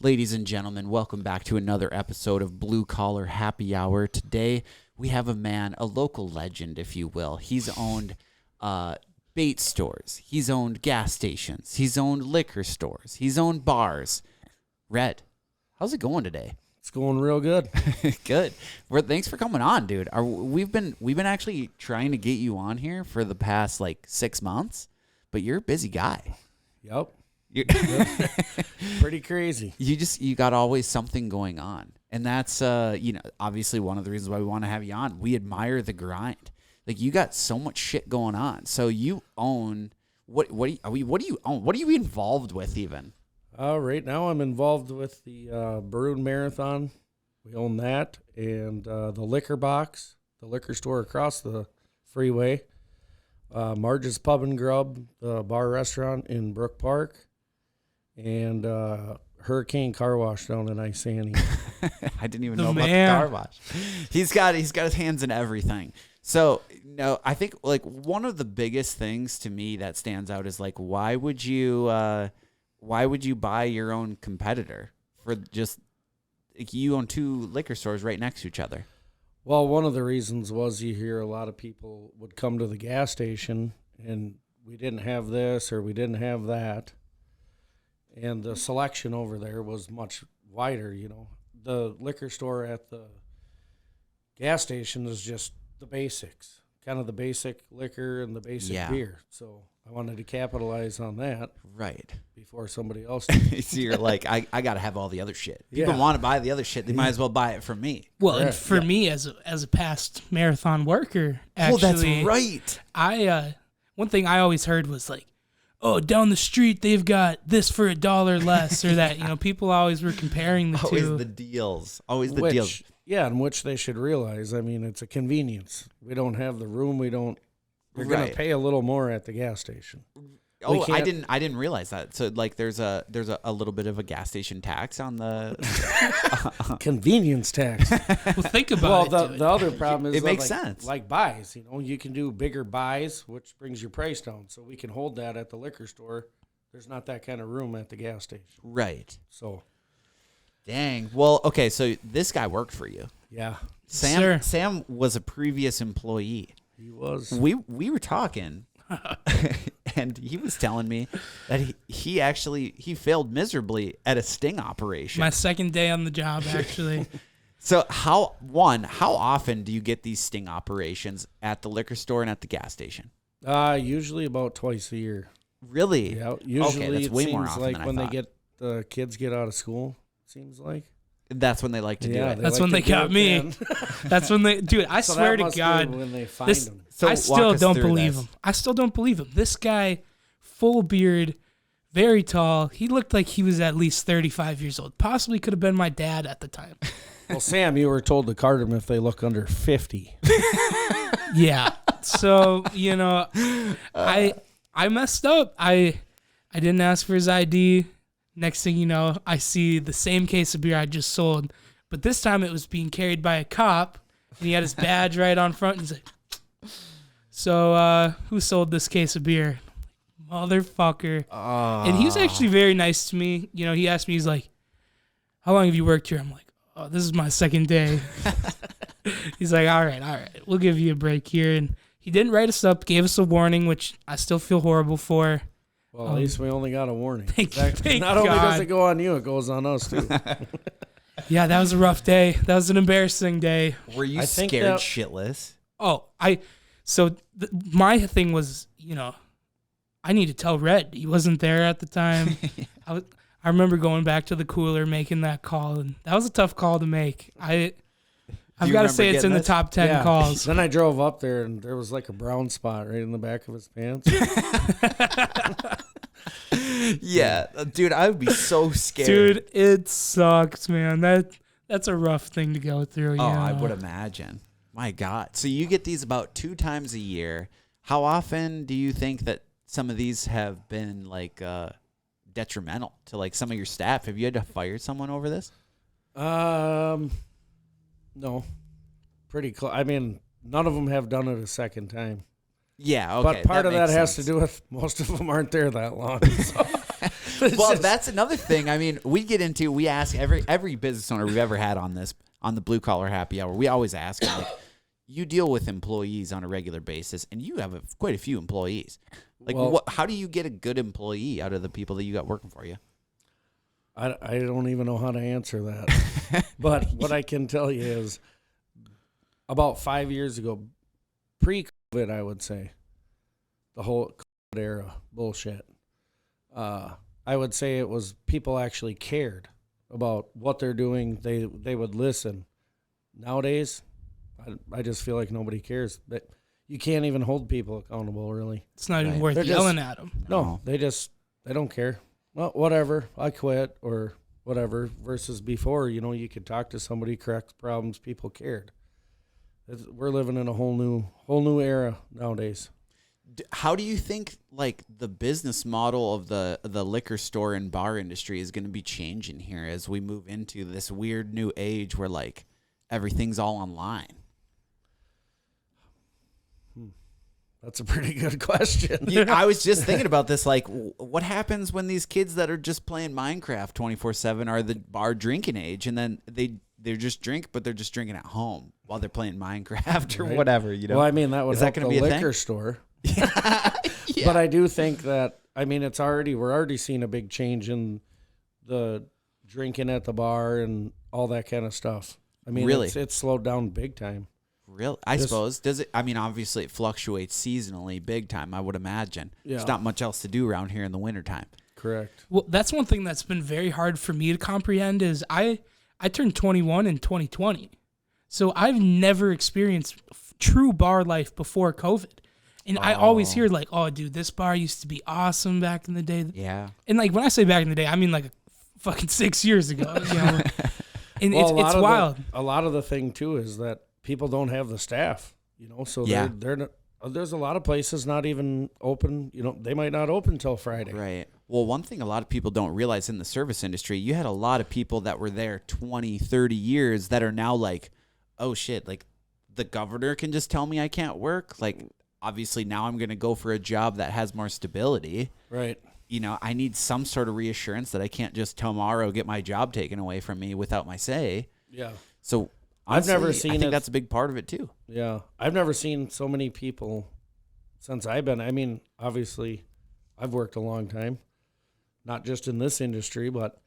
Ladies and gentlemen, welcome back to another episode of Blue Collar Happy Hour. Today, we have a man, a local legend, if you will. He's owned bait stores. He's owned gas stations. He's owned liquor stores. He's owned bars. Red, how's it going today? It's going real good. Good. Thanks for coming on, dude. We've been actually trying to get you on here for the past, 6 months, but you're a busy guy. Yep. Pretty crazy. You got always something going on, and that's obviously one of the reasons why we want to have you on. We admire the grind. Like, you got so much shit going on. So you own what do you own? What are you involved with even? Right now I'm involved with the Maroon Marathon. We own that, and the Liquor Box, the liquor store across the freeway. Marge's Pub and Grub, the bar restaurant in Brook Park. And Hurricane Car Wash down in Isani. I didn't even know about the car wash. He's got his hands in everything. So I think one of the biggest things to me that stands out is why would you buy your own competitor for just you own two liquor stores right next to each other? Well, one of the reasons was you hear a lot of people would come to the gas station and we didn't have this or we didn't have that. And the selection over there was much wider, The liquor store at the gas station is just the basics, kind of the basic liquor and the basic beer. So I wanted to capitalize on that. Right. Before somebody else did. So you're I got to have all the other shit. People want to buy the other shit. They might as well buy it from me. Well, and for me as a past marathon worker, actually. Oh, that's right. One thing I always heard was oh, down the street they've got this for $1 less or that. People always were comparing the two. Always the deals. Always the deals. Yeah, and which they should realize. I mean, it's a convenience. We don't have the room. You're going to pay a little more at the gas station. Oh, I didn't realize that. So there's a little bit of a gas station tax on the convenience tax. Well, think about it. Well, the other problem is it makes sense. Like buys, you can do bigger buys, which brings your price down. So we can hold that at the liquor store. There's not that kind of room at the gas station. Right. So, dang. Well, okay. So this guy worked for you. Yeah. Sam was a previous employee. He was. We were talking. And he was telling me that he failed miserably at a sting operation. My second day on the job, actually. So how often do you get these sting operations at the liquor store and at the gas station? Usually about twice a year. Really? Yeah. Usually okay, that's way more often like than I when thought. the kids get out of school. It seems like. That's when they like to do it. That's when they got me. That's when they, dude. I swear to God, when they find them. So I still don't believe him. I still don't believe him. This guy, full beard, very tall. He looked like he was at least 35 years old. Possibly could have been my dad at the time. Well, Sam, you were told to card them if they look under 50. Yeah. So I messed up. I didn't ask for his ID. Next thing you know, I see the same case of beer I just sold, but this time it was being carried by a cop, and he had his badge right on front. And he's like, "So, who sold this case of beer?" Motherfucker. And he was actually very nice to me. He asked me, he's like, "How long have you worked here?" I'm like, "Oh, this is my second day." He's like, all right, we'll give you a break here. And he didn't write us up, gave us a warning, which I still feel horrible for. Well, at least we only got a warning. Thank not only does it go on you, it goes on us, too. Yeah, that was a rough day. That was an embarrassing day. Were you scared shitless? Oh, my thing was, I need to tell Red. He wasn't there at the time. I remember going back to the cooler, making that call, and that was a tough call to make. I've got to say it's in the top 10 calls. Then I drove up there, and there was a brown spot right in the back of his pants. Yeah, dude, I would be so scared. Dude, it sucks, man. That's a rough thing to go through. I would imagine. My God. So you get these about 2 times a year. How often do you think that some of these have been detrimental to some of your staff? Have you had to fire someone over this? No. Pretty close. I mean, none of them have done it a second time. Yeah, okay. But part of that has to do with most of them aren't there that long. So. Well, that's another thing. I mean, we ask every business owner we've ever had on the Blue Collar Happy Hour. We always ask them, like, you deal with employees on a regular basis, and you have quite a few employees. Like, how do you get a good employee out of the people that you got working for you? I don't even know how to answer that. But what I can tell you is about 5 years ago, pre-COVID, I would say, the whole COVID era bullshit, I would say it was people actually cared about what they're doing. They would listen. Nowadays, I just feel like nobody cares. But you can't even hold people accountable, really. It's not even worth yelling at them. No, they don't care. Well, whatever, I quit or whatever, versus before, you could talk to somebody, correct problems, people cared. We're living in a whole new era nowadays. How do you think, like, the business model of the liquor store and bar industry is going to be changing here as we move into this weird new age where, like, everything's all online? That's a pretty good question. I was just thinking about this. Like, what happens when these kids that are just playing Minecraft 24/7 are the bar drinking age, and then they're just drink, but they're just drinking at home while they're playing Minecraft or whatever, Well, I mean, that would help the liquor store. Yeah. But I do think that, I mean, we're already seeing a big change in the drinking at the bar and all that kind of stuff. I mean, really? It's slowed down big time. Really? I suppose. Does it? I mean, obviously it fluctuates seasonally big time, I would imagine. Yeah. There's not much else to do around here in the wintertime. Correct. Well, that's one thing that's been very hard for me to comprehend is I turned 21 in 2020. So I've never experienced true bar life before COVID. And I always hear like, oh, dude, this bar used to be awesome back in the day. Yeah. And like when I say back in the day, I mean like fucking 6 years ago. And well, it's wild. A lot of the thing, too, is that people don't have the staff, so they're not, there's a lot of places not even open, they might not open until Friday. Right. Well, one thing a lot of people don't realize in the service industry, you had a lot of people that were there 20, 30 years that are now like, oh shit, like the governor can just tell me I can't work. Like, obviously now I'm going to go for a job that has more stability. Right. I need some sort of reassurance that I can't just tomorrow get my job taken away from me without my say. Yeah. So honestly, I've never seen I think that's a big part of it too. Yeah. I've never seen so many people since I've been, I mean, obviously I've worked a long time, not just in this industry, but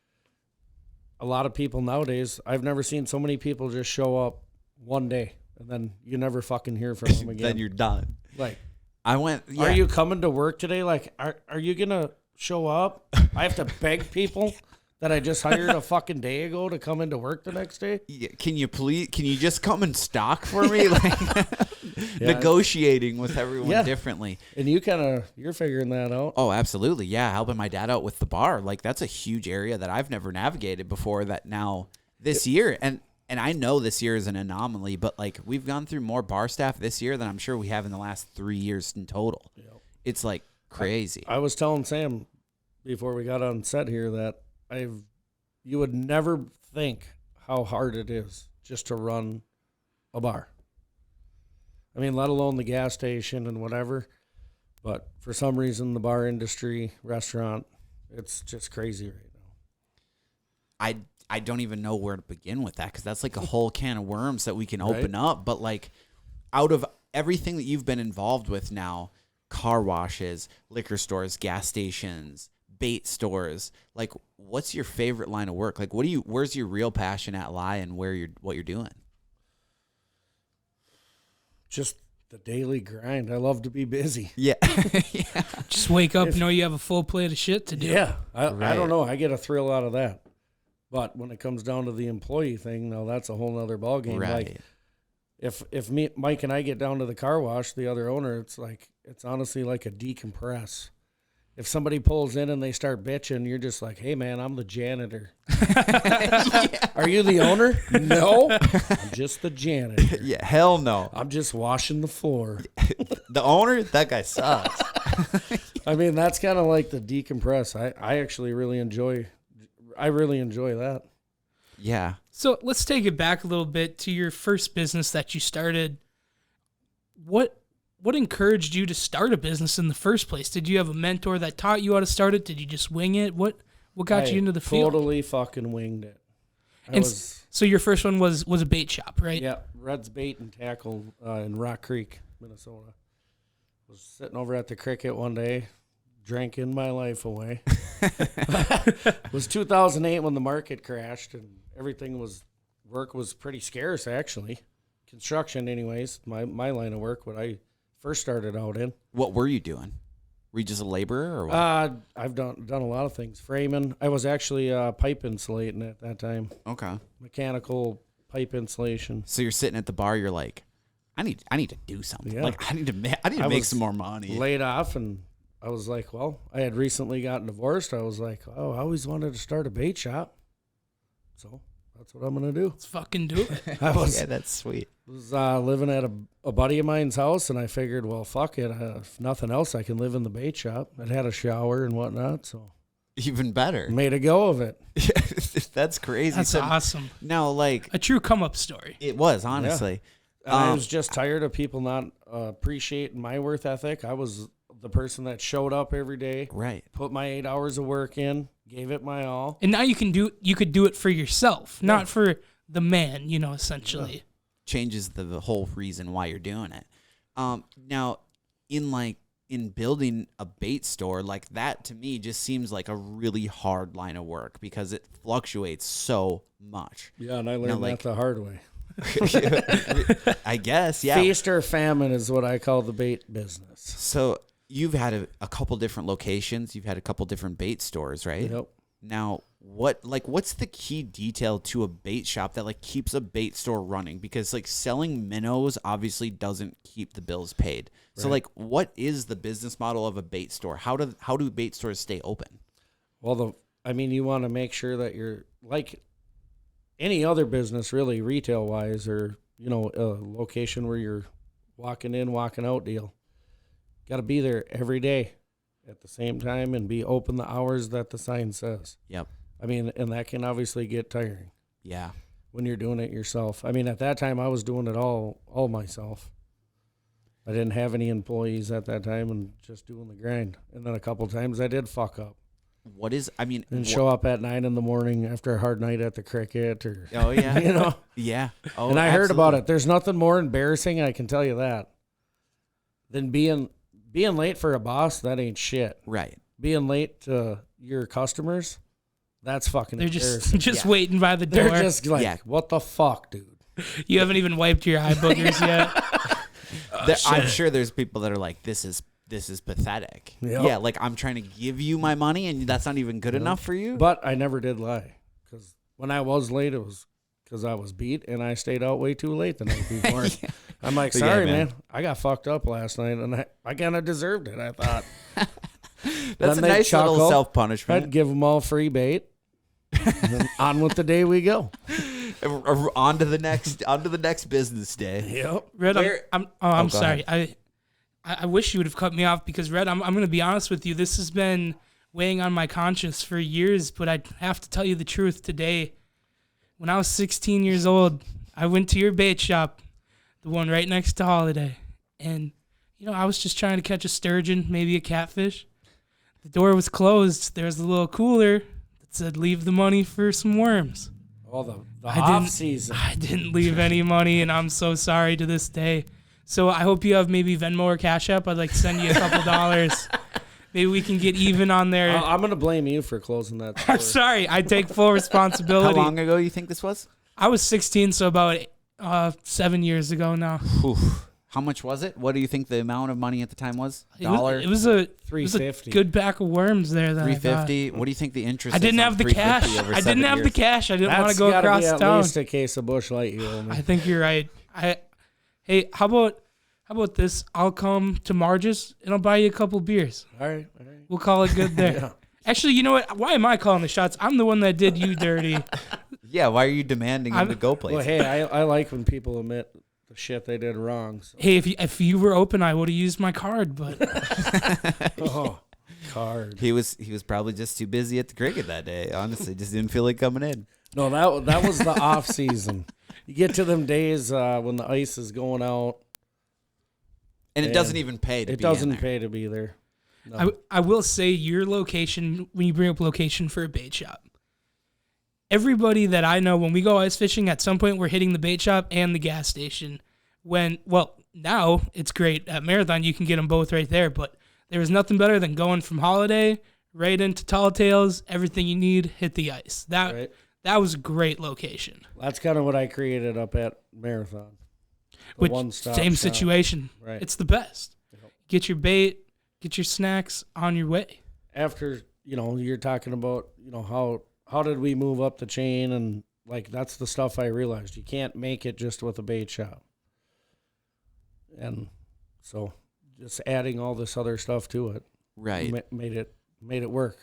a lot of people nowadays, I've never seen so many people just show up one day and then you never fucking hear from them again. Then you're done. Like, are you coming to work today? Like, are you going to show up? I have to beg people that I just hired a fucking day ago to come into work the next day. Yeah, can you just come and stock for me? Like negotiating with everyone differently. And you're figuring that out. Oh, absolutely. Yeah. Helping my dad out with the bar. Like, that's a huge area that I've never navigated before that now this year. And I know this year is an anomaly, but like we've gone through more bar staff this year than I'm sure we have in the last 3 years in total. Yep. It's like crazy. I was telling Sam before we got on set here that you would never think how hard it is just to run a bar. I mean, let alone the gas station and whatever. But for some reason, the bar industry, restaurant, it's just crazy right now. I don't even know where to begin with that because that's like a whole can of worms that we can open up. But like out of everything that you've been involved with now, car washes, liquor stores, gas stations, bait stores, like what's your favorite line of work? Like where's your real passion at lie and what you're doing? Just the daily grind. I love to be busy. Yeah. Yeah. Just wake up, know you have a full plate of shit to do. Yeah. I don't know. I get a thrill out of that. But when it comes down to the employee thing, now that's a whole nother ballgame. Right. Like if Mike and I get down to the car wash, the other owner, it's honestly like a decompress. If somebody pulls in and they start bitching, you're just like, hey, man, I'm the janitor. Yeah. Are you the owner? No. I'm just the janitor. Yeah, hell no. I'm just washing the floor. The owner? That guy sucks. I mean, that's kind of like the decompress. I actually really enjoy that. Yeah. So let's take it back a little bit to your first business that you started. What what encouraged you to start a business in the first place? Did you have a mentor that taught you how to start it? Did you just wing it? What got you into the field? Totally fucking winged it. So your first one was a bait shop, right? Yeah, Red's Bait and Tackle in Rock Creek, Minnesota. Was sitting over at the cricket one day, drinking my life away. It was 2008 when the market crashed and work was pretty scarce, actually. Construction, anyways, my line of work, what I first started out in. What were you doing? Were you just a laborer or what? I've done a lot of things. Framing. I was actually pipe insulating at that time. Okay. Mechanical pipe insulation. So you're sitting at the bar. You're like, I need to do something. Yeah. Like I need to make some more money. Laid off, and I was like, well, I had recently gotten divorced. I was like, oh, I always wanted to start a bait shop, so that's what I'm gonna do. Let's fucking do it. Yeah, that's sweet. Was living at a buddy of mine's house, and I figured, well, fuck it. If nothing else, I can live in the bait shop. It had a shower and whatnot, so Even better. made a go of it. That's crazy. That's awesome. Now, like a true come up story. it was honestly. I was just tired of people not appreciating my work ethic. I was the person that showed up every day, Right. put my 8 hours of work in, gave it my all. And now you could do it for yourself, not for the man, essentially. Yeah. Changes the whole reason why you're doing it. Now, in building a bait store, like that to me just seems like a really hard line of work because it fluctuates so much. Yeah, and I learned that the hard way. I guess, yeah. Feast or famine is what I call the bait business. So you've had a couple different locations. You've had a couple different bait stores, right? Yep. Now, what's the key detail to a bait shop that like keeps a bait store running? Because like selling minnows obviously doesn't keep the bills paid. Right. So like, what is the business model of a bait store? How do bait stores stay open? Well, you want to make sure that you're like any other business, really, retail wise, or a location where you're walking in, walking out deal. Got to be there every day at the same time and be open the hours that the sign says. Yep. And that can obviously get tiring. Yeah. When you're doing it yourself. At that time I was doing it all myself. I didn't have any employees at that time and just doing the grind. And then a couple times I did fuck up. And show up at 9 a.m. after a hard night at the cricket or oh yeah. Yeah. Oh, and I heard about it. There's nothing more embarrassing, I can tell you that, than being late for a boss. That ain't shit. Right. Being late to your customers, that's fucking embarrassing. They're just waiting by the door. They're just like, what the fuck, dude? You haven't even wiped your eye boogers yet. I'm sure there's people that are like, this is pathetic. Yep. Yeah, like I'm trying to give you my money and that's not even good enough for you. But I never did lie, because when I was late, it was because I was beat and I stayed out way too late the night before. Yeah. I'm like, sorry, man. I got fucked up last night and I kind of deserved it, I thought. That's a nice little self-punishment. I'd give them all free bait. And then on with the day we go. On to the next business day. Yep. Red, I'm sorry. I wish you would have cut me off because, Red, I'm going to be honest with you. This has been weighing on my conscience for years, but I have to tell you the truth today. When I was 16 years old, I went to your bait shop, the one right next to Holiday, and, I was just trying to catch a sturgeon, maybe a catfish. The door was closed. There was a little cooler that said, leave the money for some worms. Oh, the off season. I didn't leave any money, and I'm so sorry to this day. So I hope you have maybe Venmo or Cash App. I'd like to send you a couple dollars. Maybe we can get even on there. I'm going to blame you for closing that store. I'm sorry. I take full responsibility. How long ago you think this was? I was 16, so about 7 years ago now. Oof. How much was it? What do you think the amount of money at the time was? $1? It was a $3.50. Good pack of worms there. $3.50. What do you think the interest? I didn't have the cash. I didn't have the cash. I didn't want to go across town. At least a case of Busch Light, you owe me. I think you're right. Hey, how about this? I'll come to Marge's and I'll buy you a couple beers. All right. We'll call it good there. Yeah. Actually, you know what? Why am I calling the shots? I'm the one that did you dirty. Yeah, why are you demanding him to go places? Well, hey, I like when people admit the shit they did wrong. So. Hey, if you were open, I would have used my card, but card. He was probably just too busy at the cricket that day. Honestly, just didn't feel like coming in. No, that was the off season. You get to them days when the ice is going out. And it doesn't even pay to be there. It doesn't pay to be there. No. I will say your location, when you bring up location for a bait shop, everybody that I know, when we go ice fishing, at some point we're hitting the bait shop and the gas station. Now it's great. At Marathon, you can get them both right there, but there was nothing better than going from Holiday right into Tall Tales, everything you need, hit the ice. That was a great location. That's kind of what I created up at Marathon. Same shop. Situation. Right. It's the best. Yep. Get your bait, get your snacks on your way. After, you're talking about, how did we move up the chain? And, that's the stuff I realized. You can't make it just with a bait shop. And so just adding all this other stuff to it. Right. Made it work.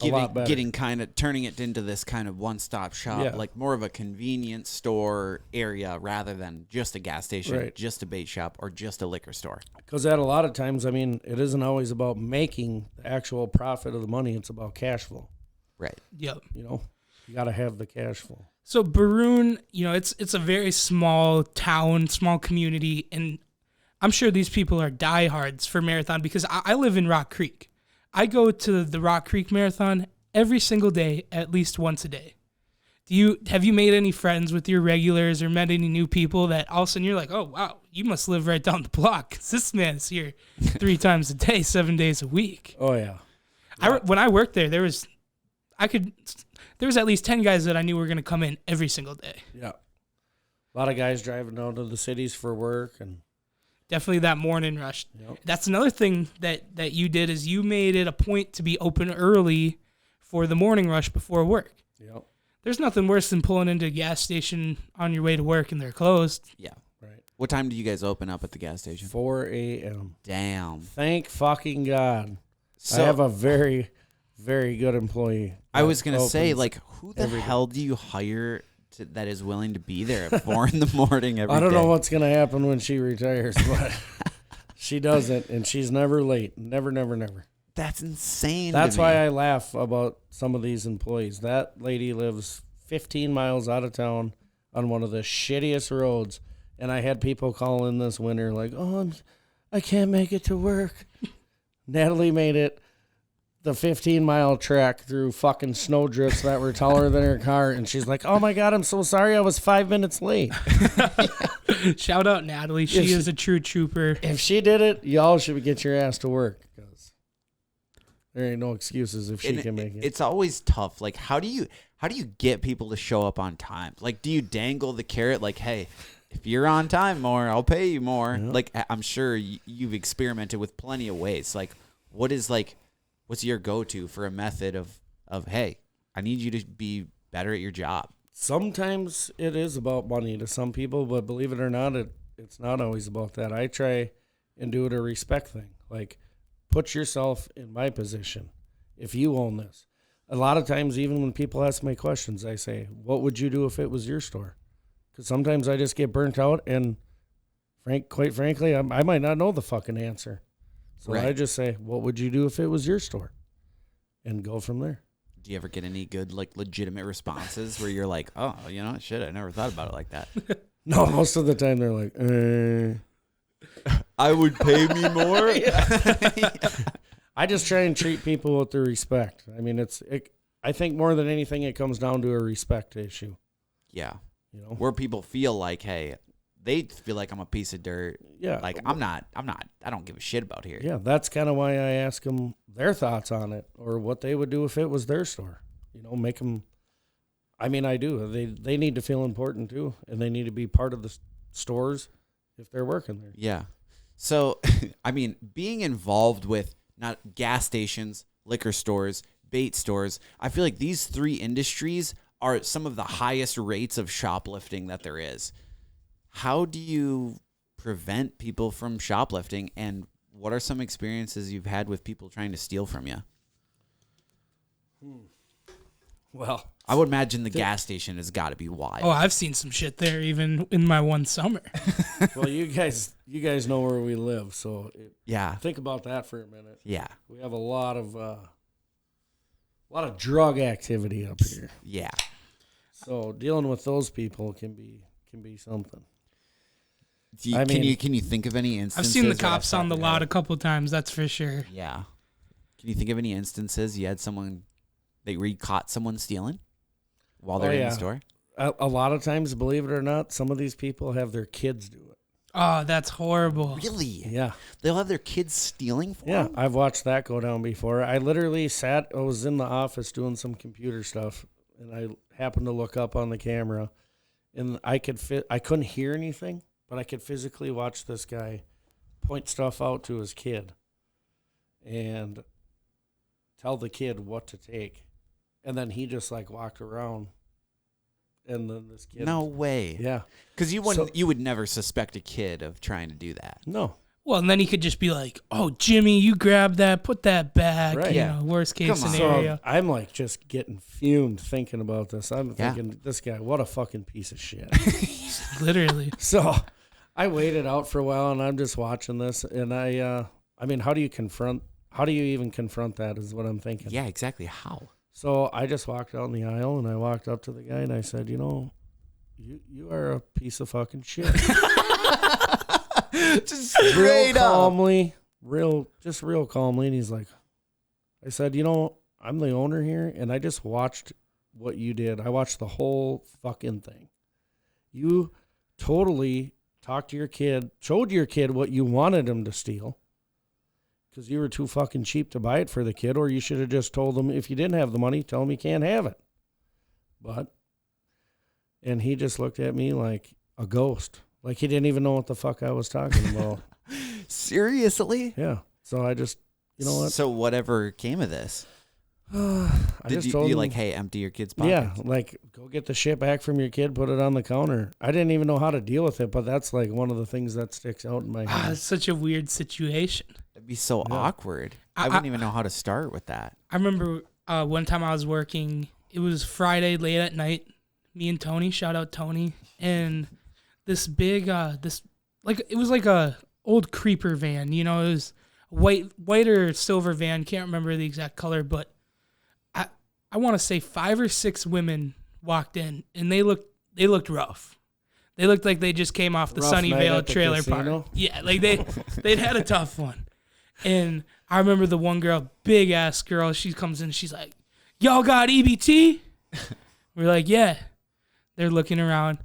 A lot better. Turning it into this kind of one-stop shop, like more of a convenience store area rather than just a gas station, just a bait shop, or just a liquor store. Because at a lot of times, it isn't always about making the actual profit of the money. It's about cash flow. Right. Yep. You got to have the cash flow. So Baroon, it's a very small town, small community, and I'm sure these people are diehards for Marathon because I live in Rock Creek. I go to the Rock Creek Marathon every single day, at least once a day. Have you made any friends with your regulars or met any new people that all of a sudden you're like, oh, wow, you must live right down the block because this man's here 3 times a day, 7 days a week. Oh, yeah. When I worked there, there was at least 10 guys that I knew were going to come in every single day. Yeah. A lot of guys driving down to the cities for work and definitely that morning rush. Yep. That's another thing that you did is you made it a point to be open early for the morning rush before work. Yep. There's nothing worse than pulling into a gas station on your way to work and they're closed. Yeah. Right. What time do you guys open up at the gas station? 4 a.m. Damn. Thank fucking God. So, I have a very, very good employee. I was going to say, who the hell do you hire that is willing to be there at 4 in the morning every day? I don't know what's going to happen when she retires, but she doesn't, and she's never late. Never, never, never. That's insane. That's why I laugh about some of these employees. That lady lives 15 miles out of town on one of the shittiest roads, and I had people call in this winter like, I can't make it to work. Natalie made it the 15-mile trek through fucking snowdrifts that were taller than her car, and she's like, oh my God, I'm so sorry I was 5 minutes late. Shout out Natalie. She is a true trooper. If she did it, y'all should get your ass to work because there ain't no excuses if she can make it. It's always tough. How do you get people to show up on time? Do you dangle the carrot hey, if you're on time more, I'll pay you more? Yeah. I'm sure you've experimented with plenty of ways. What's your go-to for a method of hey, I need you to be better at your job? Sometimes it is about money to some people, but believe it or not, it's not always about that. I try and do it a respect thing. Put yourself in my position. If you own this. A lot of times, even when people ask me questions, I say, what would you do if it was your store? Because sometimes I just get burnt out, and quite frankly, I might not know the fucking answer. So I just say, what would you do if it was your store? And go from there. Do you ever get any good, legitimate responses where you're like, oh, shit, I never thought about it like that? No, most of the time they're like, I would pay me more? I just try and treat people with the respect. I think more than anything, it comes down to a respect issue. Yeah. Where people feel like, hey, they feel like I'm a piece of dirt. Yeah. I don't give a shit about here. Yeah, that's kind of why I ask them their thoughts on it or what they would do if it was their store. Make them, I do. They need to feel important too, and they need to be part of the stores if they're working there. Yeah. So, being involved with not gas stations, liquor stores, bait stores, I feel like these 3 industries are some of the highest rates of shoplifting that there is. How do you prevent people from shoplifting, and what are some experiences you've had with people trying to steal from you? Well, I would imagine the gas station has got to be wild. Oh, I've seen some shit there even in my one summer. Well, you guys know where we live, so yeah. Think about that for a minute. Yeah. We have a lot of drug activity up here. Yeah. So dealing with those people can be something. Can you think of any instances? I've seen the cops on the lot a couple times. That's for sure. Yeah. Can you think of any instances you had caught someone stealing while they're in the store? A lot of times, believe it or not, some of these people have their kids do it. Oh, that's horrible. Really? Yeah. They'll have their kids stealing for them? Yeah, I've watched that go down before. I literally I was in the office doing some computer stuff, and I happened to look up on the camera, and I couldn't hear anything, but I could physically watch this guy point stuff out to his kid and tell the kid what to take. And then he just walked around. And then this kid. No way. Yeah. Because you would never suspect a kid of trying to do that. No. Well, and then he could just be like, "Oh, Jimmy, you grab that, put that back." Right. You know, worst case scenario. So I'm just getting fumed thinking about this. I'm thinking, this guy, what a fucking piece of shit. Literally. So I waited out for a while, and I'm just watching this, and how do you even confront that is what I'm thinking. Yeah, exactly. How? So I just walked out in the aisle, and I walked up to the guy, and I said, you are a piece of fucking shit. Just straight calmly, real calmly. And he's like, I said, I'm the owner here, and I just watched what you did. I watched the whole fucking thing. You totally talked to your kid, showed your kid what you wanted him to steal. Because you were too fucking cheap to buy it for the kid, or you should have just told him if you didn't have the money, tell him you can't have it. And he just looked at me like a ghost. Like he didn't even know what the fuck I was talking about. Seriously? Yeah. So I just, you know what? So whatever came of this? Did you hey, empty your kid's pockets? Yeah, go get the shit back from your kid, put it on the counter. I didn't even know how to deal with it, but that's one of the things that sticks out in my head. It's such a weird situation. It'd be so awkward. I wouldn't even know how to start with that. I remember one time I was working. It was Friday late at night. Me and Tony, shout out Tony, and this big, it was like a old creeper van. It was white or silver van. Can't remember the exact color, but I want to say 5 or 6 women walked in, and they looked rough. They looked like they just came off the Sunnyvale trailer park. Yeah, they'd had a tough one. And I remember the one girl, big ass girl, she comes in, she's like, "Y'all got EBT?" We're like, "Yeah." They're looking around.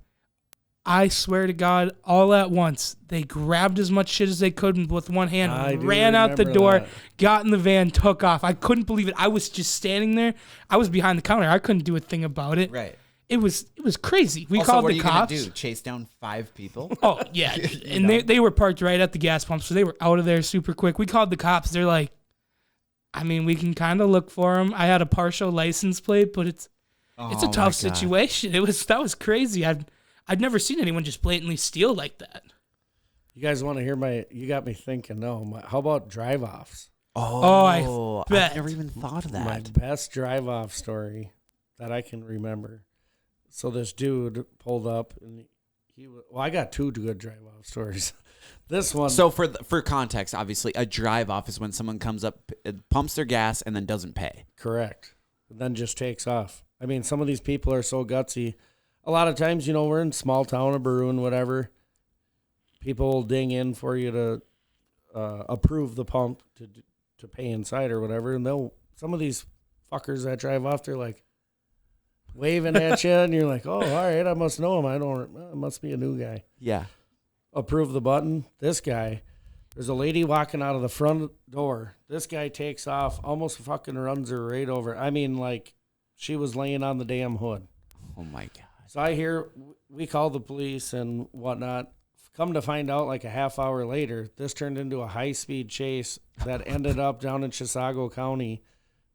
I swear to God, all at once, they grabbed as much shit as they could with one hand, ran out the door, got in the van, took off. I couldn't believe it. I was just standing there. I was behind the counter. I couldn't do a thing about it. Right. It was crazy. We called the cops. What are you gonna do? Chase down 5 people? Oh, yeah. And they were parked right at the gas pump, so they were out of there super quick. We called the cops. They're like, we can kind of look for them. I had a partial license plate, but it's a tough situation. That was crazy. I'd never seen anyone just blatantly steal like that. You guys want to hear you got me thinking, how about drive-offs? Oh, I bet. I've never even thought of that. My best drive-off story that I can remember. So this dude pulled up, and I got 2 good drive-off stories. This one. So for context, obviously, a drive-off is when someone comes up, pumps their gas, and then doesn't pay. Correct. And then just takes off. Some of these people are so gutsy. A lot of times, we're in small town or Barroon, whatever. People will ding in for you to approve the pump to pay inside or whatever, and some of these fuckers that drive off, they're like waving at you, and you're like, "Oh, all right, I must know him. I must be a new guy." Yeah. Approve the button. This guy, there's a lady walking out of the front door. This guy takes off, almost fucking runs her right over. She was laying on the damn hood. Oh my God. So I hear we call the police and whatnot. Come to find out, a half hour later, this turned into a high-speed chase that ended up down in Chisago County.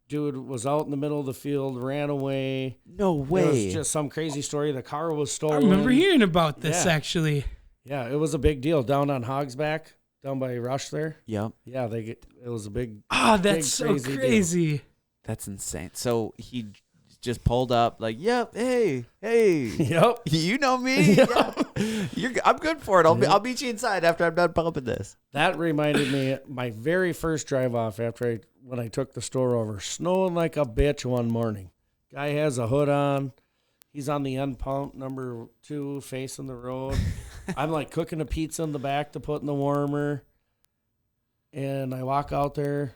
Dude was out in the middle of the field, ran away. No way. It was just some crazy story. The car was stolen. I remember hearing about this, actually. Yeah, it was a big deal down on Hogsback, down by Rush there. Yep. Yeah, it was a big. Oh, that's so crazy. Deal. That's insane. So he just pulled up, yep, hey, yep, you know me, yep. I'm good for it. I'll meet you inside after I'm done pumping this. That reminded me my very first drive off when I took the store over. Snowing like a bitch one morning. Guy has a hood on. He's on the end pump, number 2, facing the road. I'm like cooking a pizza in the back to put in the warmer. And I walk out there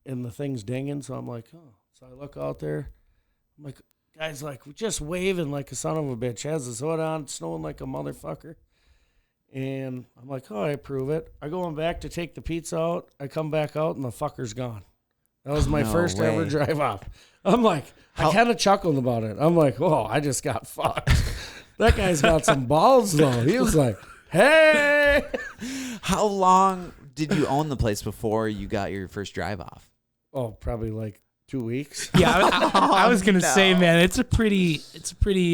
and the thing's dinging. So I'm like, oh. So I look out there. I'm like, guy's like, just waving like a son of a bitch. Has his hood on, snowing like a motherfucker. And I'm like, oh, I approve it. I go back to take the pizza out. I come back out and the fucker's gone. That was my first ever drive off. I'm like, I kind of chuckled about it. I'm like, oh, I just got fucked. That guy's got some balls, though. He was like, hey. How long did you own the place before you got your first drive off? Oh, probably like 2 weeks. Yeah, I was gonna say, man, it's a pretty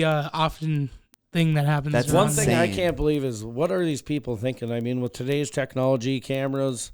often thing that happens. That's one insane. thing I can't believe is what are these people thinking? I mean, with today's technology, cameras,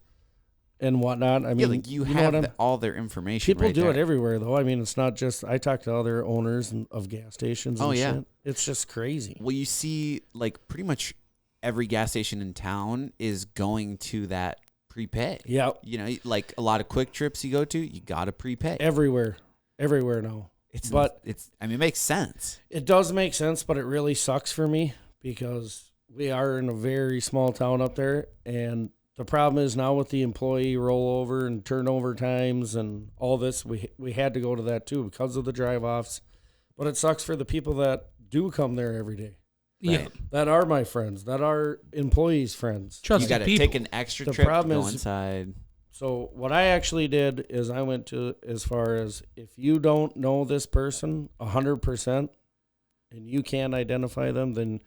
and whatnot. I mean, like you have all their information. People right do there. it everywhere, though. I mean, it's not just. I talk to other owners of gas stations. And shit. It's just crazy. Well, you see, like pretty much every gas station in town is going to that prepay. Yeah. You know, like a lot of quick trips you go to, you got to prepay. Everywhere now. I mean, it makes sense. It does make sense, but it really sucks for me because we are in a very small town up there, and the problem is now with the employee rollover and turnover times and all this, we had to go to that too because of the drive-offs. But it sucks for the people that do come there every day. Yeah. That are my friends, that are employees' friends. Trust you got to people. take an extra The trip to problem go is- inside. So what I actually did is I went to as far as if you don't know this person 100% and you can't identify them, then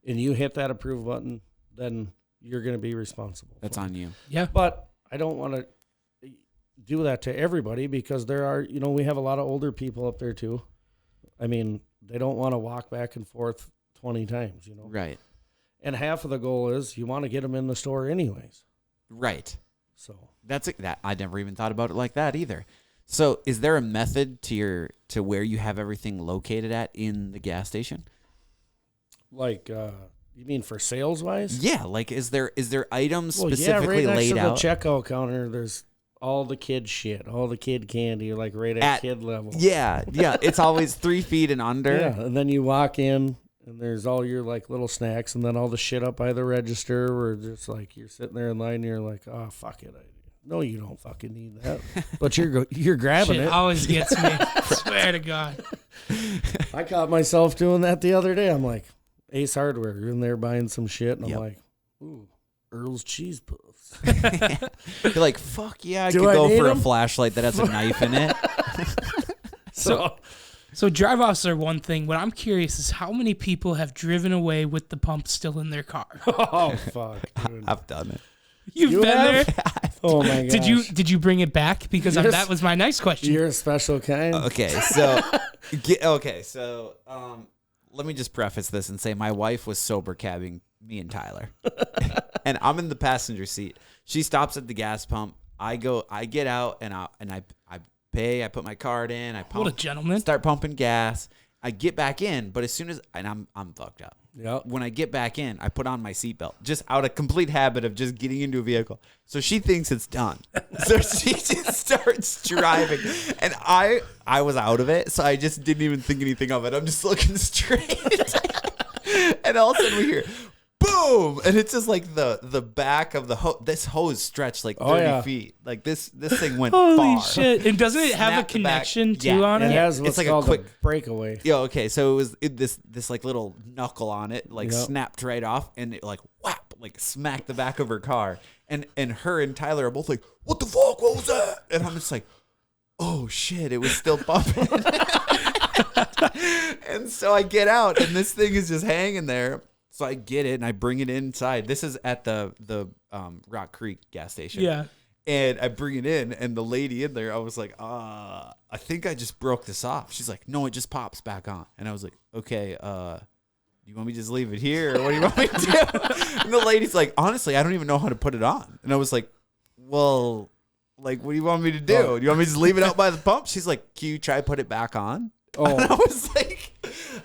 and you hit that approve button, then you're going to be responsible. That's on you. Yeah. But I don't want to do that to everybody because there are, we have a lot of older people up there too. I mean, they don't want to walk back and forth 20 times, Right. And half of the goal is you want to get them in the store anyways. Right. So That I never even thought about it like that either. So, is there a method to where you have everything located at in the gas station? like, you mean for sales wise? Yeah, like is there items Well, specifically right next laid to out? the checkout counter, there's all the kid shit, all the kid candy, like right at kid level. Yeah, it's always 3 feet and under. Yeah, and then you walk in, and there's all your like little snacks, and then all the shit up by the register, where just like you're sitting there in line, and you're like, oh fuck it, no, you don't fucking need that, but you're grabbing Shit it. always gets me. I swear to God. I caught myself doing that the other day. I'm like, Ace Hardware, you're in there buying some shit, and I'm like, ooh, Earl's cheese puffs. You're like, fuck yeah, I Do could I go need for a them? flashlight that has a knife in it. So drive-offs are one thing. What I'm curious is how many people have driven away with the pump still in their car. Oh fuck, dude. I've done it. You've You been have? there. Oh my gosh. Did you bring it back? Because Yes. that was my next question. You're a special kind. Okay, so let me just preface this and say my wife was sober cabbing me and Tyler, and I'm in the passenger seat. She stops at the gas pump. I get out and I pay. I put my card in. I pump. What a gentleman. Start pumping gas. I get back in, but as soon as I'm fucked up. Yep. When I get back in, I put on my seatbelt, just out of complete habit of just getting into a vehicle. So she thinks it's done. So she just starts driving. And I was out of it, so I just didn't even think anything of it. I'm just looking straight. And all of a sudden we hear, boom! And it's just like the back of the hose. This hose stretched like 30 feet. Like this thing went Holy far. shit. And doesn't it have a Snapped the back. connection too Yeah. on It it? has what's It's like a called quick- breakaway. Yeah, okay. So it was this like little knuckle on it, like Yep. snapped right off, and it like whap, like smacked the back of her car. And her and Tyler are both like, "What the fuck? What was that?" And I'm just like, "Oh shit, it was still pumping." And so I get out, and this thing is just hanging there. So I get it, and I bring it inside. This is at the Rock Creek gas station. Yeah. And I bring it in, and the lady in there, I was like, I think I just broke this off. She's like, no, it just pops back on. And I was like, okay, you want me to just leave it here, or what do you want me to do? And the lady's like, honestly, I don't even know how to put it on. And I was like, well, like, what do you want me to do? Do you want me to just leave it out by the pump? She's like, can you try to put it back on? Oh. And I was like,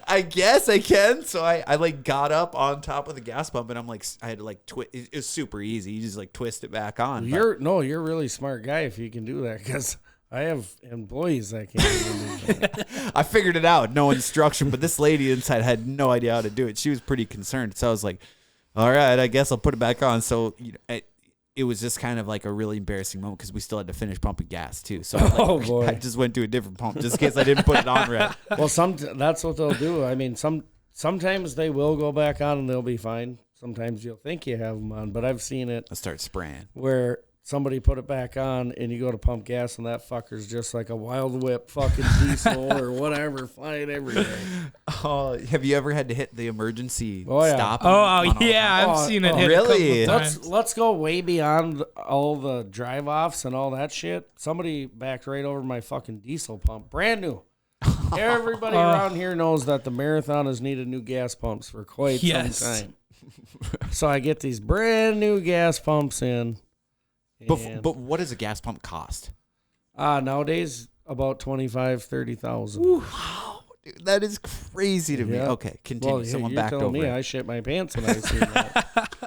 I guess I can. So I like got up on top of the gas pump, and I'm like, I had to like twist. It was super easy. You just like twist it back on. You're a really smart guy if you can do that, because I have employees that can't even do that. I figured it out, no instruction, but this lady inside had no idea how to do it. She was pretty concerned. So I was like, all right, I guess I'll put it back on. So it was just kind of like a really embarrassing moment because we still had to finish pumping gas too. So oh boy, I just went to a different pump just in case I didn't put it on right. Well, that's what they'll do. I mean, sometimes they will go back on and they'll be fine. Sometimes you'll think you have them on, but I've seen it. I start spraying Where somebody put it back on and you go to pump gas and that fucker's just like a wild whip fucking diesel or whatever flying everywhere. Oh, have you ever had to hit the emergency stop? I've seen it hit really? a couple times. Let's go way beyond all the drive-offs and all that shit. Somebody backed right over my fucking diesel pump. Brand new. Everybody around here knows that the Marathon has needed new gas pumps for quite some time. So I get these brand new gas pumps in. But what does a gas pump cost? Nowadays, about 25,000, 30,000. Wow, dude, that is crazy to me. Okay, continue. Well, Someone you're backed telling over. Me, I shit my pants when I see that.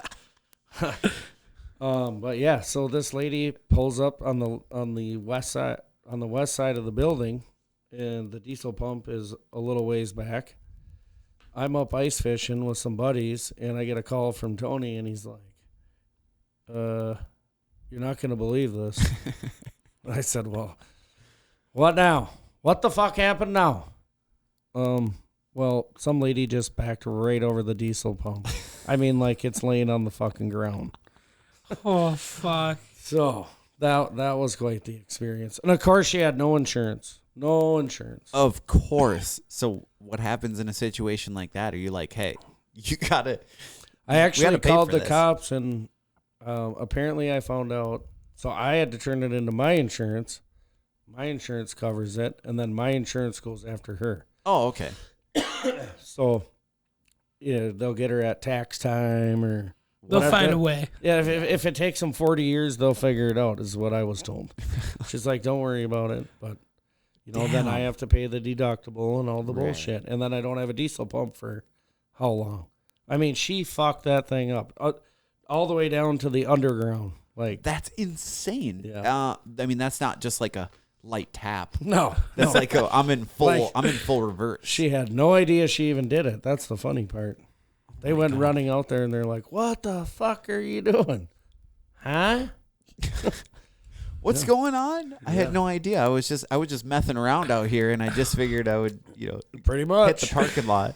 But yeah, so this lady pulls up on the west side of the building, and the diesel pump is a little ways back. I'm up ice fishing with some buddies, and I get a call from Tony, and he's like, "You're not going to believe this." I said, "Well, what now? What the fuck happened now?" Well, some lady just backed right over the diesel pump. I mean, like it's laying on the fucking ground. Oh, fuck. So that was quite the experience. And of course, she had no insurance. No insurance. Of course. So what happens in a situation like that? Are you like, hey, you gotta? I actually called the cops, and apparently I found out. So I had to turn it into my insurance. My insurance covers it, and then my insurance goes after her. Oh, okay. So, yeah, they'll get her at tax time or they'll find a way. Yeah, if it takes them 40 years, they'll figure it out, is what I was told. She's like, don't worry about it. But, then I have to pay the deductible and all the bullshit. And then I don't have a diesel pump for how long? I mean, she fucked that thing up all the way down to the underground. Like that's insane. Yeah. I mean, that's not just like a light tap. No, that's like I'm in full reverse. She had no idea she even did it. That's the funny part. They went running out there and they're like, "What the fuck are you doing? Huh? What's going on?" I had no idea. I was just messing around out here, and I just figured I would, pretty much hit the parking lot.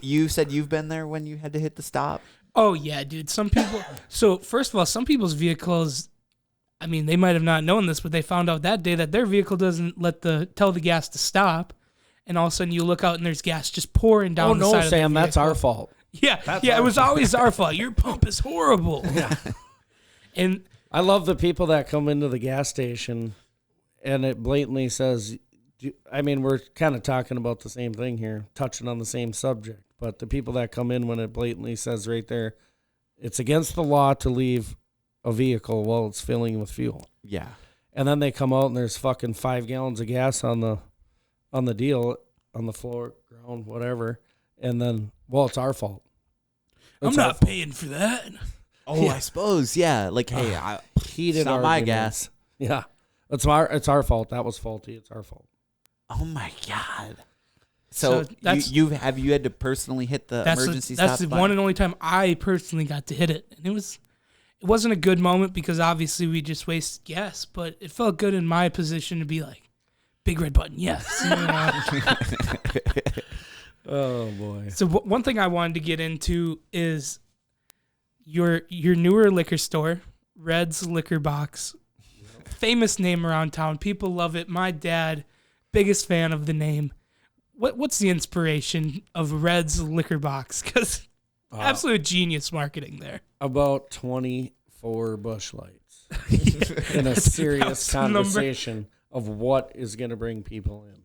You said you've been there when you had to hit the stop? Oh yeah, dude. Some people. So first of all, some people's vehicles, I mean, they might have not known this, but they found out that day that their vehicle doesn't tell the gas to stop, and all of a sudden you look out and there's gas just pouring down. Oh no, Sam, that's our fault. Yeah, it was always our fault. Your pump is horrible. Yeah. And I love the people that come into the gas station, and it blatantly says, I mean, we're kind of talking about the same thing here, touching on the same subject. But the people that come in when it blatantly says right there, it's against the law to leave a vehicle while it's filling with fuel. Yeah. And then they come out and there's fucking 5 gallons of gas on the deal, on the floor, ground, whatever. And then, well, it's our fault. I'm not paying for that. Oh, yeah. I suppose. Yeah. Like, hey, it's not my gas. Yeah. It's our fault. That was faulty. It's our fault. Oh my God. So you had to personally hit the emergency stop? That's the one and only time I personally got to hit it. And it wasn't a good moment because obviously we just wasted gas, but it felt good in my position to be like, big red button, yes. Oh boy. So one thing I wanted to get into is your newer liquor store, Red's Liquor Box. Famous name around town. People love it. My dad, biggest fan of the name. What's the inspiration of Red's Liquor Box? Because absolute genius marketing there. About 24 Busch Lights in a serious conversation of what is going to bring people in.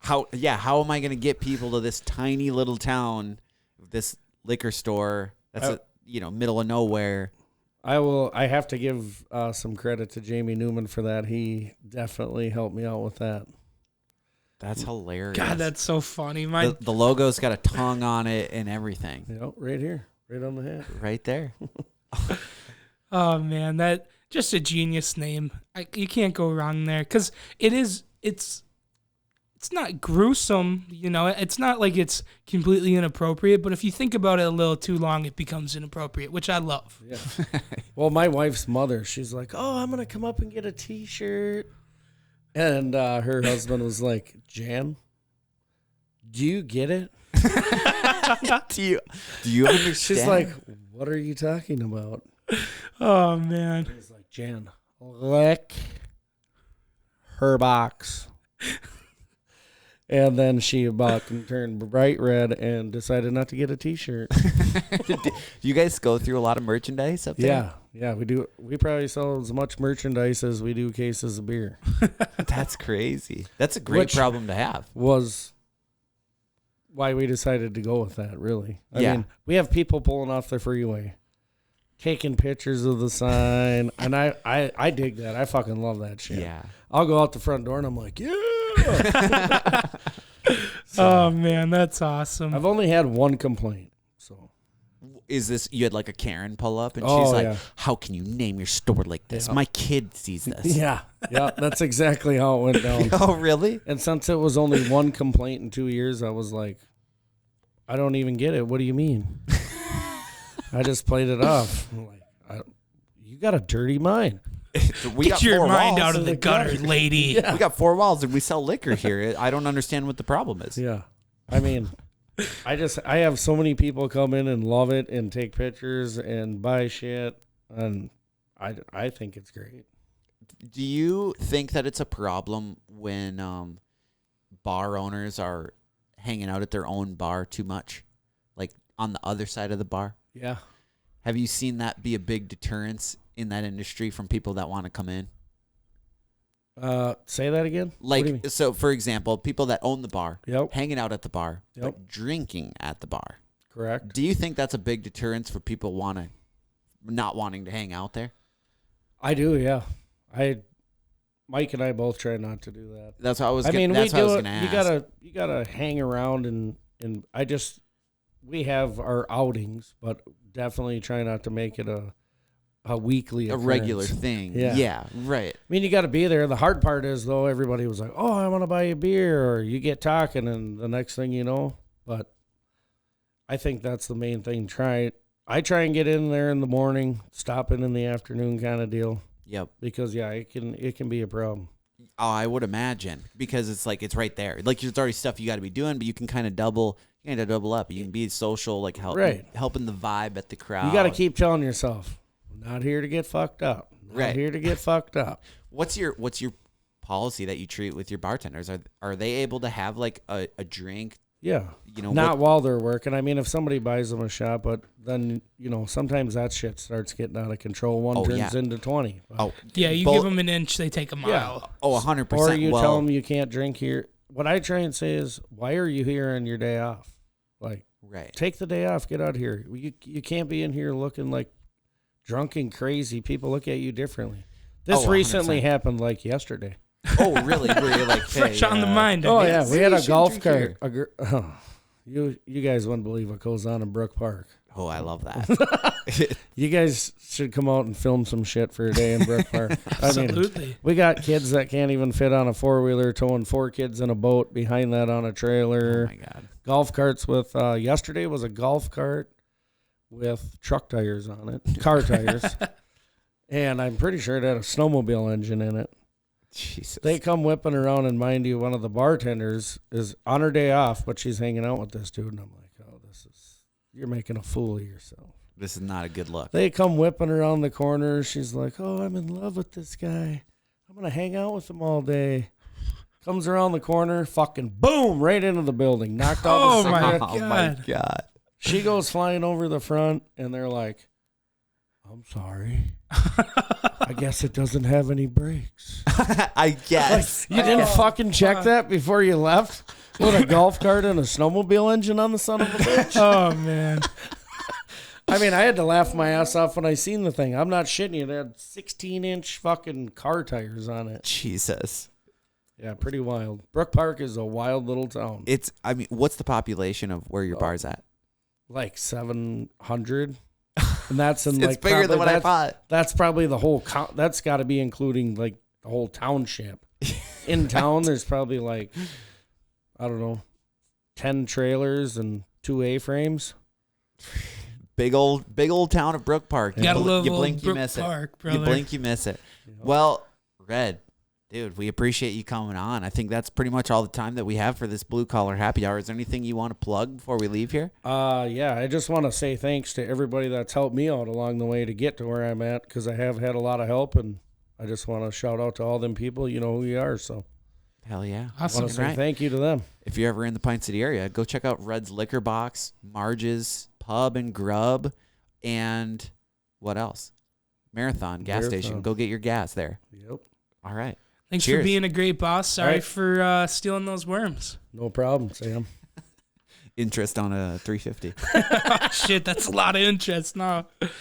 How am I going to get people to this tiny little town, this liquor store that's middle of nowhere? I have to give some credit to Jamie Newman for that. He definitely helped me out with that. That's hilarious. God, that's so funny. The logo's got a tongue on it and everything. Right here. Right on the head. Right there. Oh, man. That just a genius name. You can't go wrong there. Because it's it's not gruesome, you know. It's not like it's completely inappropriate, but if you think about it a little too long, it becomes inappropriate, which I love. Yeah. Well, my wife's mother, she's like, "Oh, I'm gonna come up and get a T-shirt," and her husband was like, "Jan, do you get it?" do you understand? She's like, "What are you talking about?" Oh man. He's like, "Jan, lick her box." And then she about turned bright red and decided not to get a T-shirt. Do you guys go through a lot of merchandise up there? Yeah, we do. We probably sell as much merchandise as we do cases of beer. That's crazy. That's a great problem to have. Was why we decided to go with that, really. I Yeah. mean, we have people pulling off the freeway, taking pictures of the sign, and I dig that. I fucking love that shit. Yeah. I'll go out the front door and I'm like, yeah. Oh man, that's awesome. I've only had one complaint. So Is this, you had like a Karen pull up and Oh, she's like, yeah. how can you name your store like this? Yeah. My kid sees this. yeah, that's exactly how it went down. Oh, really? And since it was only one complaint in 2 years, I was like, I don't even get it. What do you mean? I just played it off. I'm like, you got a dirty mind. Get your mind walls. out of the gutter, lady. Yeah. We got 4 walls and we sell liquor here. I don't understand what the problem is. Yeah. I mean, I have so many people come in and love it and take pictures and buy shit, and I think it's great. Do you think that it's a problem when bar owners are hanging out at their own bar too much, like on the other side of the bar? Yeah. Have you seen that be a big deterrence in that industry from people that want to come in? Say that again? What do you mean? Like, so for example, people that own the bar, Yep. hanging out at the bar, Yep. but drinking at the bar. Correct. Do you think that's a big deterrence for people not wanting to hang out there? I do, yeah. Mike and I both try not to do that. That's what I was. I mean, that's we what I was do it. gonna ask. You gotta hang around and we have our outings, but definitely try not to make it a weekly a occurrence. regular thing. Yeah. Right. I mean, you got to be there. The hard part is, though, everybody was like, "Oh, I want to buy you beer," or you get talking, and the next thing you know. But I think that's the main thing. I try and get in there in the morning, stop in the afternoon, kind of deal. Yep. Because it can be a problem. Oh, I would imagine, because it's like it's right there. Like there's already stuff you got to be doing, but you can kind of double up. You can be social, like helping the vibe at the crowd. You got to keep telling yourself, "I'm not here to get fucked up. Not here to get fucked up." What's your policy that you treat with your bartenders? Are they able to have like a drink? Yeah. Not while they're working. I mean, if somebody buys them a shot, but then, sometimes that shit starts getting out of control. One turns into 20. Oh, yeah, you give them an inch, they take a mile. Yeah. Oh, 100%. Or you tell them you can't drink here. What I try and say is, why are you here on your day off? Like, take the day off. Get out here. You can't be in here looking like drunk and crazy. People look at you differently. This recently happened like yesterday. Oh, really? Where you're like, hey, fresh on the mind. Oh, yeah. We had a golf cart. You guys wouldn't believe what goes on in Brook Park. Oh, I love that. You guys should come out and film some shit for a day in Brook Park. Absolutely. I mean, we got kids that can't even fit on a 4-wheeler, towing 4 kids in a boat, behind that on a trailer. Oh, my God. Golf carts with, yesterday was a golf cart with truck tires on it, car tires. And I'm pretty sure it had a snowmobile engine in it. Jesus. They come whipping around, and mind you, one of the bartenders is on her day off, but she's hanging out with this dude. And I'm like, oh, you're making a fool of yourself. This is not a good look. They come whipping around the corner. She's like, oh, I'm in love with this guy. I'm going to hang out with him all day. Comes around the corner, fucking boom, right into the building. Knocked off the cigarette. God. Oh, my God. She goes flying over the front, and they're like, I'm sorry. I guess it doesn't have any brakes. I guess. You didn't fucking check that before you left? With a golf cart and a snowmobile engine on the son of a bitch? Oh, man. I mean, I had to laugh my ass off when I seen the thing. I'm not shitting you. It had 16-inch fucking car tires on it. Jesus. Yeah, pretty wild. Brook Park is a wild little town. What's the population of where your bar's at? Like 700. And that's in It's bigger than what I thought. That's probably the whole, that's got to be including like the whole township. In town, there's probably like I don't know, 10 trailers and 2 A-frames. Big old town of Brook Park. You gotta love you old blink, you Brook miss Park, it. brother. You blink, you miss it. Well, Red, dude, we appreciate you coming on. I think that's pretty much all the time that we have for this Blue Collar Happy Hour. Is there anything you want to plug before we leave here? Yeah, I just want to say thanks to everybody that's helped me out along the way to get to where I'm at, because I have had a lot of help, and I just want to shout out to all them people. You know who you are, so. Hell yeah. Awesome. I want to say thank you to them. If you're ever in the Pine City area, go check out Red's Liquor Box, Marge's Pub and Grub, and what else? Marathon gas station. Go get your gas there. Yep. All right. Thanks Cheers. for being a great boss. Sorry right. for stealing those worms. No problem, Sam. Interest on a 350. Shit, that's a lot of interest now.